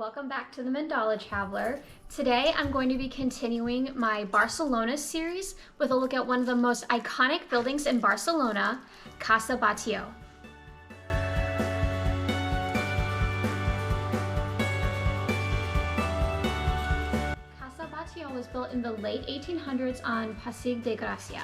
welcome back to the Mandala Traveler. Today I'm going to be continuing my Barcelona series with a look at one of the most iconic buildings in Barcelona, Casa Batllo. Casa Batllo was built in the late 1800s on Passeig de Gràcia.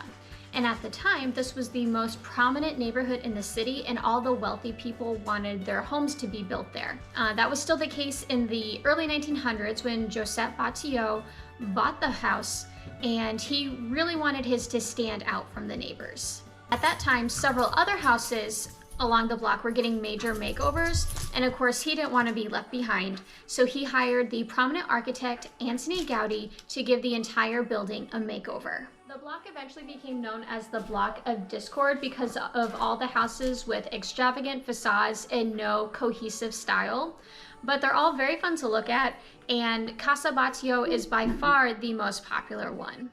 And at the time, this was the most prominent neighborhood in the city, and all the wealthy people wanted their homes to be built there. That was still the case in the early 1900s when Josep Batllo bought the house, and he really wanted his to stand out from the neighbors. At that time, several other houses along the block were getting major makeovers, and of course he didn't want to be left behind, so he hired the prominent architect Antoni Gaudi to give the entire building a makeover. The block eventually became known as the Block of Discord because of all the houses with extravagant facades and no cohesive style, but they're all very fun to look at, and Casa Batllo is by far the most popular one.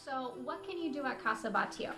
So what can you do at Casa Batllo?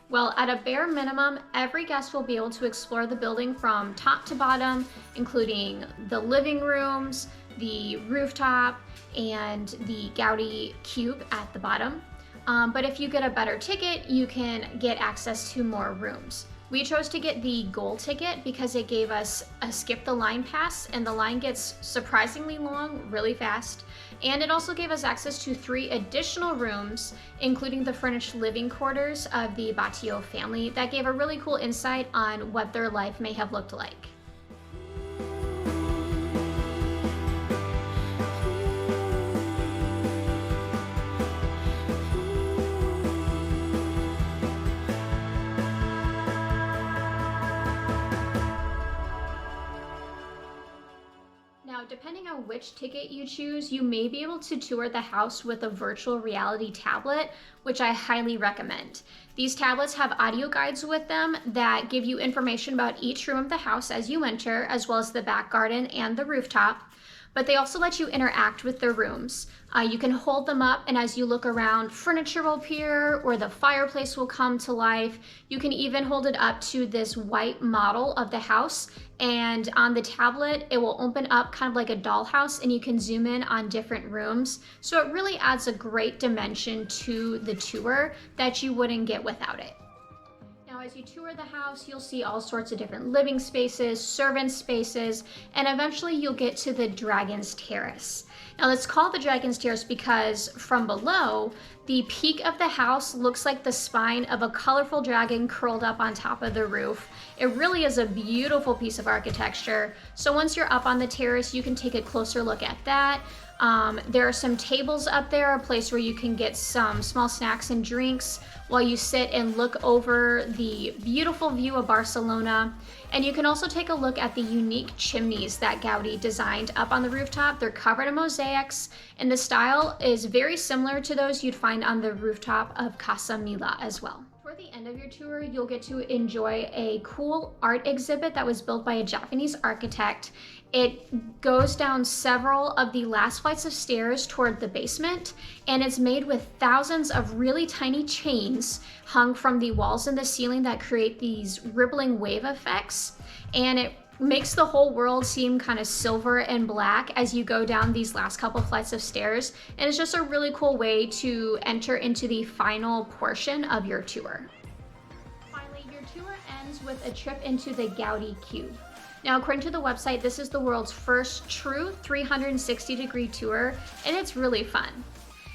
Well, at a bare minimum, every guest will be able to explore the building from top to bottom, including the living rooms, the rooftop, and the Gaudi cube at the bottom. But if you get a better ticket, you can get access to more rooms. We chose to get the gold ticket because it gave us a skip the line pass, and the line gets surprisingly long really fast. And it also gave us access to 3 additional rooms, including the furnished living quarters of the Batllo family that gave a really cool insight on what their life may have looked like. Now, depending on which ticket you choose, you may be able to tour the house with a virtual reality tablet, which I highly recommend. These tablets have audio guides with them that give you information about each room of the house as you enter, as well as the back garden and the rooftop. But they also let you interact with the rooms. You can hold them up, and as you look around, furniture will appear or the fireplace will come to life. You can even hold it up to this white model of the house, and on the tablet, it will open up kind of like a dollhouse, and you can zoom in on different rooms. So it really adds a great dimension to the tour that you wouldn't get without it. Now, as you tour the house, you'll see all sorts of different living spaces, servant spaces, and eventually you'll get to the Dragon's Terrace. Now, it's called the Dragon's Terrace because from below, the peak of the house looks like the spine of a colorful dragon curled up on top of the roof. It really is a beautiful piece of architecture. So once you're up on the terrace, you can take a closer look at that. There are some tables up there, a place where you can get some small snacks and drinks while you sit and look over the beautiful view of Barcelona. And you can also take a look at the unique chimneys that Gaudi designed up on the rooftop. They're covered in mosaics, and the style is very similar to those you'd find on the rooftop of Casa Mila as well. Toward the end of your tour, you'll get to enjoy a cool art exhibit that was built by a Japanese architect. It goes down several of the last flights of stairs toward the basement, and it's made with thousands of really tiny chains hung from the walls and the ceiling that create these rippling wave effects, and it makes the whole world seem kind of silver and black as you go down these last couple flights of stairs, and it's just a really cool way to enter into the final portion of your tour. Finally, your tour ends with a trip into the Gaudi Cube. Now, according to the website, this is the world's first true 360-degree tour, and it's really fun.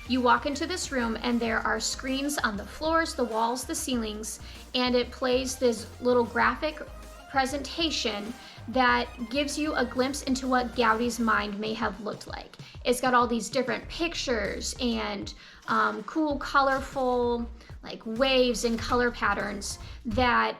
You walk into this room, and there are screens on the floors, the walls, the ceilings, and it plays this little graphic presentation that gives you a glimpse into what Gaudi's mind may have looked like. It's got all these different pictures and cool, colorful, like waves and color patterns that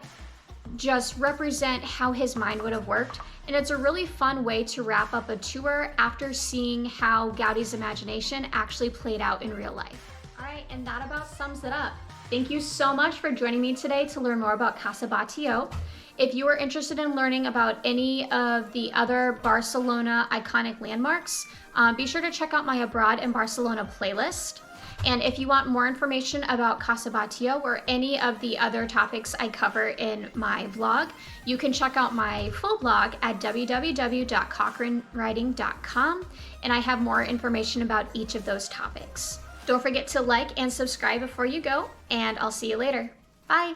just represent how his mind would have worked, and it's a really fun way to wrap up a tour after seeing how Gaudi's imagination actually played out in real life. All right, and that about sums it up. Thank you so much for joining me today to learn more about Casa Batllo. If you are interested in learning about any of the other Barcelona iconic landmarks, be sure to check out my Abroad in Barcelona playlist. And if you want more information about Casa Batllo or any of the other topics I cover in my vlog, you can check out my full blog at www.cochranewriting.com, and I have more information about each of those topics. Don't forget to like and subscribe before you go, and I'll see you later. Bye!